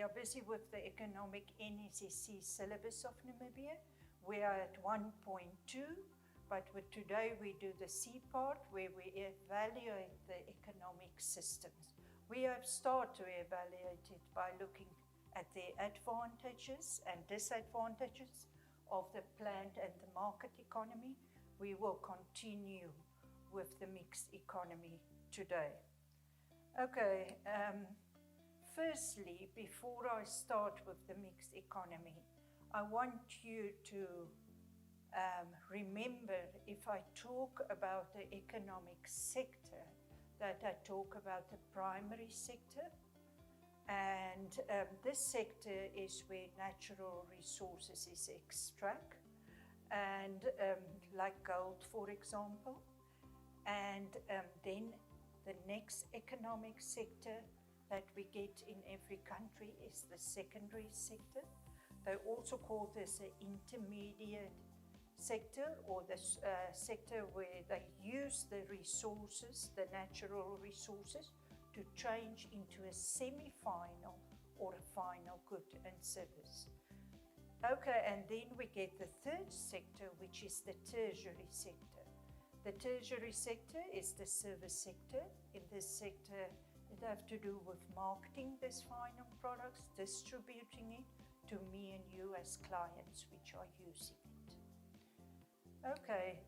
are busy with the economic NSSC syllabus of Namibia. We are at 1.2, but today we do the C part where we evaluate the economic systems. We have started to evaluate it by looking at the advantages and disadvantages of the planned and the market economy. We will continue with the mixed economy today. Okay, firstly, before I start with the mixed economy, I want you to remember, if I talk about the economic sector, that I talk about the primary sector. And this sector is where natural resources is extracted, and like gold, for example. And then the next economic sector that we get in every country is the secondary sector. They also call this an intermediate sector, or the sector where they use the resources, the natural resources, to change into a semi-final or a final good and service. Okay, and then we get the third sector, which is the tertiary sector. The tertiary sector is the service sector. In this sector, it has to do with marketing this final products, distributing it to me and you as clients which are using it. Okay,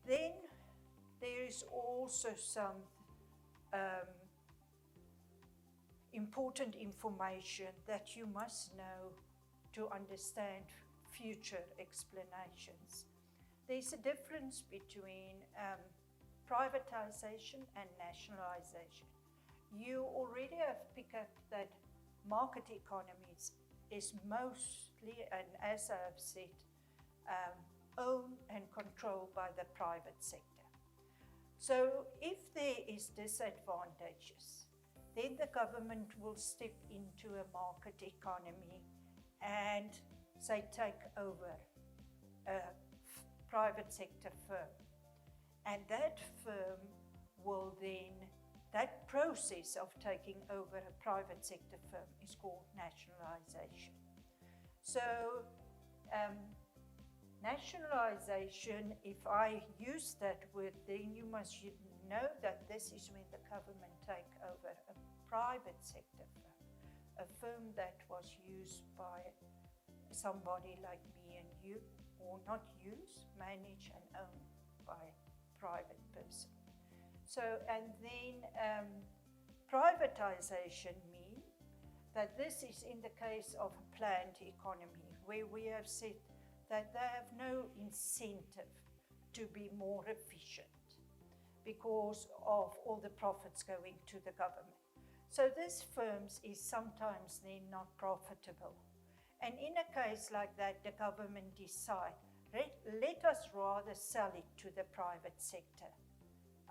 then there is also some important information that you must know to understand future explanations. There's a difference between privatization and nationalisation. You already have picked up that market economies is mostly, and as I have said, owned and controlled by the private sector. So if there is disadvantages, then the government will step into a market economy and say take over a private sector firm. And that firm will then, that process of taking over a private sector firm is called nationalisation. So nationalisation, if I use that word, then you must know that this is when the government take over a private sector firm, a firm that was used by somebody like me and you, or not used, managed and owned by a private person. So, and then privatization means that this is in the case of a planned economy, where we have said that they have no incentive to be more efficient because of all the profits going to the government. So these firms is sometimes then not profitable. And in a case like that, the government decide, let us rather sell it to the private sector.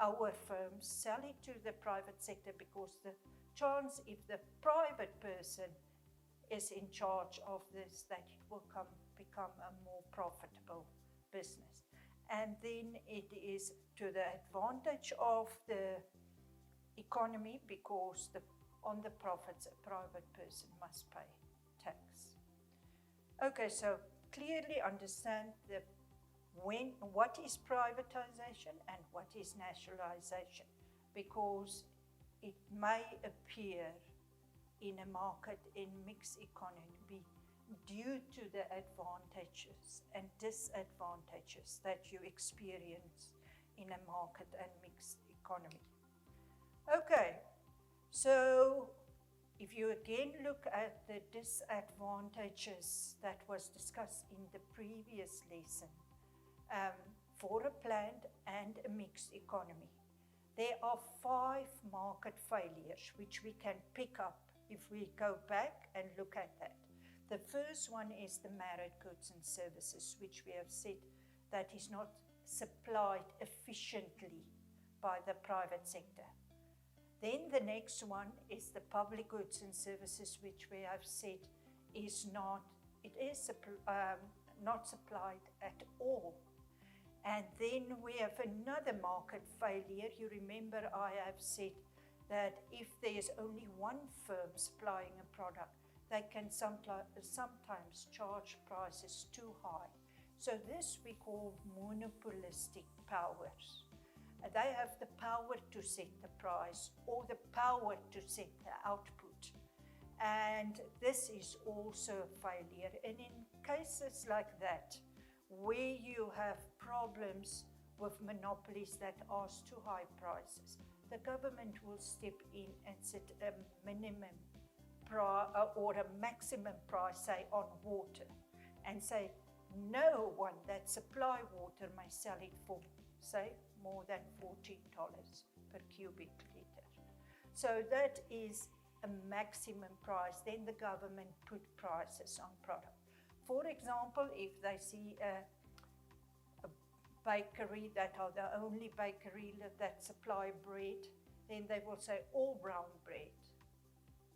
Our firms sell it to the private sector because the chance, if the private person is in charge of this, that it will become a more profitable business. And then it is to the advantage of the economy because on the profits a private person must pay tax. Okay, so clearly understand what is privatization and what is nationalisation, because it may appear in a market in mixed economy due to the advantages and disadvantages that you experience in a market and mixed economy. Okay, so if you again look at the disadvantages that was discussed in the previous lesson, for a planned and a mixed economy, there are 5 market failures which we can pick up if we go back and look at that. The first one is the married goods and services, which we have said that is not supplied efficiently by the private sector. Then the next one is the public goods and services, which we have said is not supplied at all. And then we have another market failure. You remember I have said that if there is only one firm supplying a product, they can sometimes charge prices too high. So this we call monopolistic powers. They have the power to set the price or the power to set the output. And this is also a failure. And in cases like that, where you have problems with monopolies that ask too high prices, the government will step in and set a minimum or a maximum price, say, on water, and say no one that supply water may sell it for, say, more than $14 per cubic litre. So that is a maximum price. Then the government put prices on product. For example, if they see a bakery that are the only bakery that supply bread, then they will say all brown bread.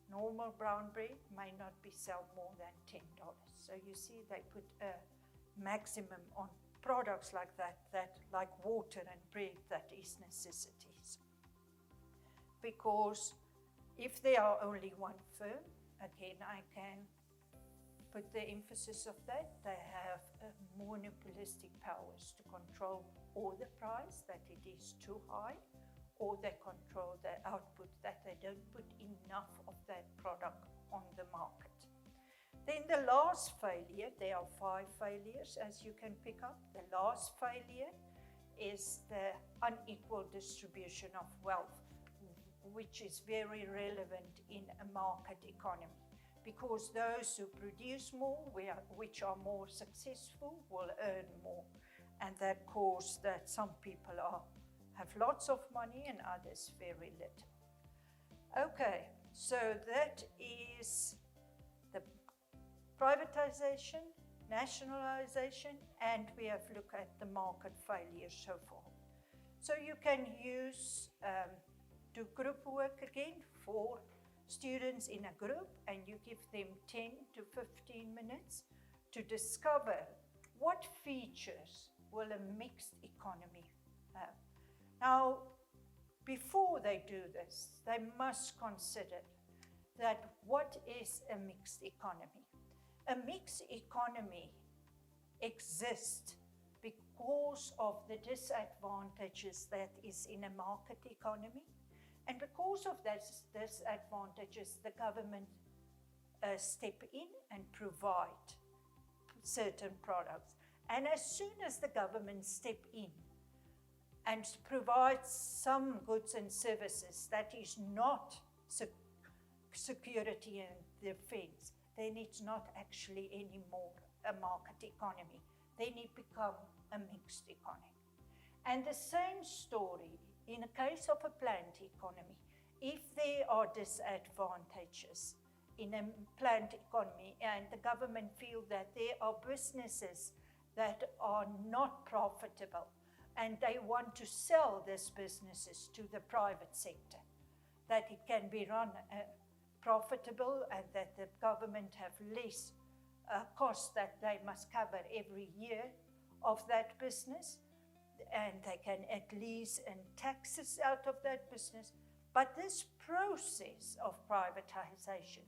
Normal brown bread may not be sold more than $10. So you see they put a maximum on products like that like water and bread, that is necessities. Because if there are only one firm, again I can put the emphasis of that, they have monopolistic powers to control or the price, that it is too high, or they control the output, that they don't put enough of that product on the market. Then the last failure, there are 5 failures as you can pick up. The last failure is the unequal distribution of wealth, which is very relevant in a market economy, because those who produce more, which are more successful, will earn more, and that causes that some people have lots of money and others very little. Okay, so that is the privatization, nationalisation, and we have looked at the market failures so far. So you can use do group work again for students in a group, and you give them 10 to 15 minutes to discover what features will a mixed economy have. Now, before they do this, they must consider that what is a mixed economy? A mixed economy exists because of the disadvantages that is in a market economy. And because of those disadvantages, the government step in and provide certain products. And as soon as the government step in and provides some goods and services that is not security and defense, then it's not actually anymore a market economy. Then it becomes a mixed economy. And the same story in a case of a planned economy. If there are disadvantages in a planned economy and the government feel that there are businesses that are not profitable and they want to sell these businesses to the private sector, that it can be run profitable and that the government have less costs that they must cover every year of that business, and they can at least earn taxes out of that business. But this process of privatization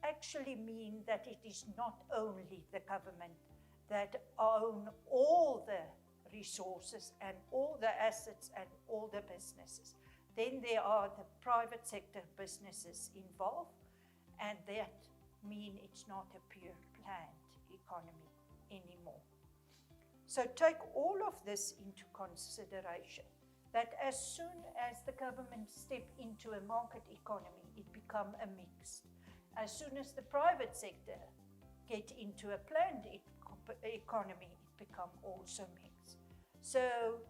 actually means that it is not only the government that own all the resources and all the assets and all the businesses. Then there are the private sector businesses involved, and that means it's not a pure planned economy anymore. So take all of this into consideration, that as soon as the government step into a market economy, it becomes a mixed. As soon as the private sector get into a planned economy, it becomes also mixed. So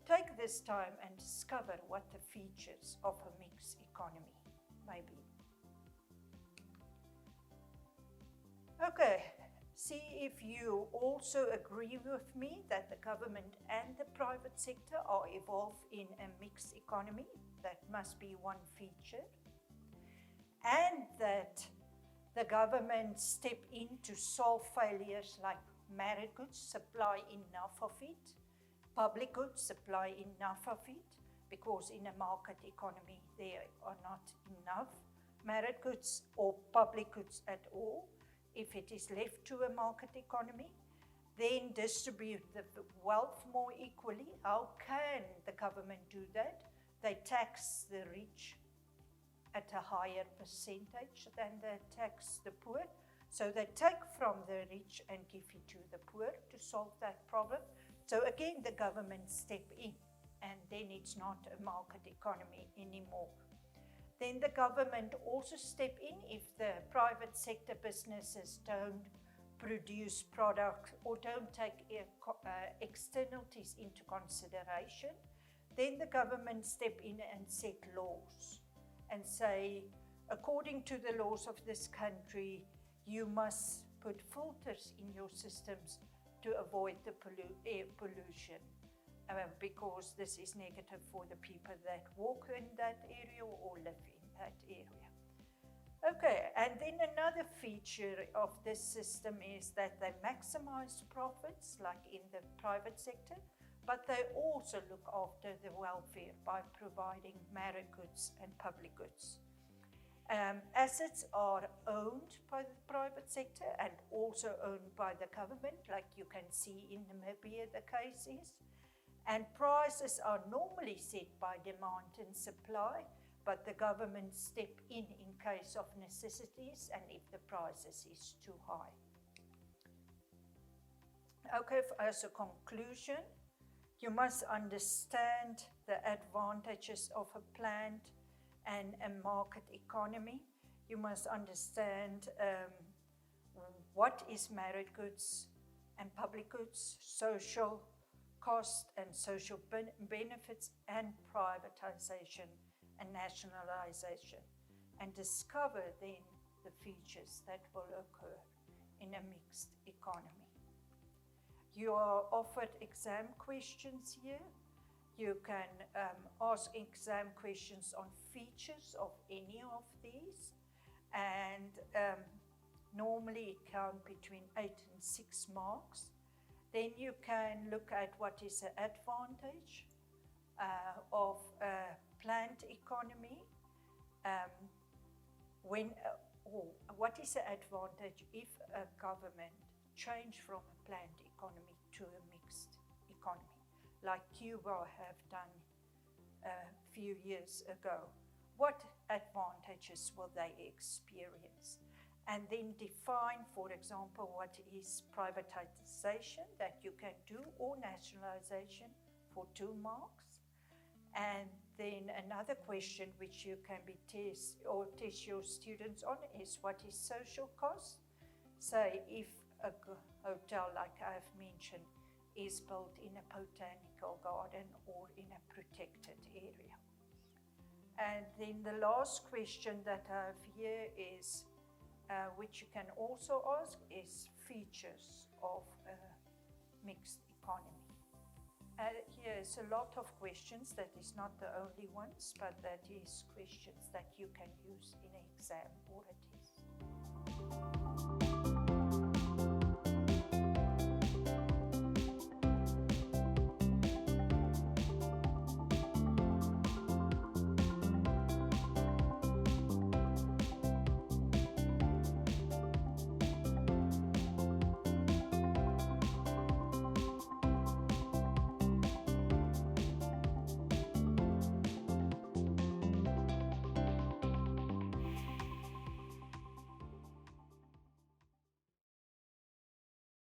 take this time and discover what the features of a mixed economy may be. Okay. See if you also agree with me that the government and the private sector are involved in a mixed economy. That must be one feature. And that the government step in to solve failures like married goods, supply enough of it, public goods, supply enough of it, because in a market economy there are not enough merit goods or public goods at all, if it is left to a market economy, then distribute the wealth more equally. How can the government do that? They tax the rich at a higher percentage than they tax the poor. So they take from the rich and give it to the poor to solve that problem. So again, the government step in, and then it's not a market economy anymore. Then the government also step in if the private sector businesses don't produce product or don't take externalities into consideration. Then the government step in and set laws and say, according to the laws of this country, you must put filters in your systems to avoid the air pollution, because this is negative for the people that walk in that area or live in that area. Okay, and then another feature of this system is that they maximize profits, like in the private sector, but they also look after the welfare by providing merit goods and public goods. Assets are owned by the private sector and also owned by the government, like you can see in Namibia the case is. And prices are normally set by demand and supply, but the government step in case of necessities and if the prices is too high. Okay, as a conclusion, you must understand the advantages of a planned and a market economy. You must understand what is merit goods and public goods, social cost and social benefits, and privatization and nationalisation, and discover then the features that will occur in a mixed economy. You are offered exam questions here. You can ask exam questions on features of any of these, and normally it counts between 8 and 6 marks. Then you can look at what is the advantage of a planned economy. What is the advantage if a government change from a planned economy to a mixed economy, like Cuba have done a few years ago? What advantages will they experience? And then define, for example, what is privatization that you can do, or nationalisation, for 2 marks. And then another question which you can be test your students on is what is social cost. Say if a hotel, like I've mentioned, is built in a botanical garden or in a protected area. And then the last question that I have here is, which you can also ask, is features of a mixed economy. Here is a lot of questions. That is not the only ones, but that is questions that you can use in an exam or a test.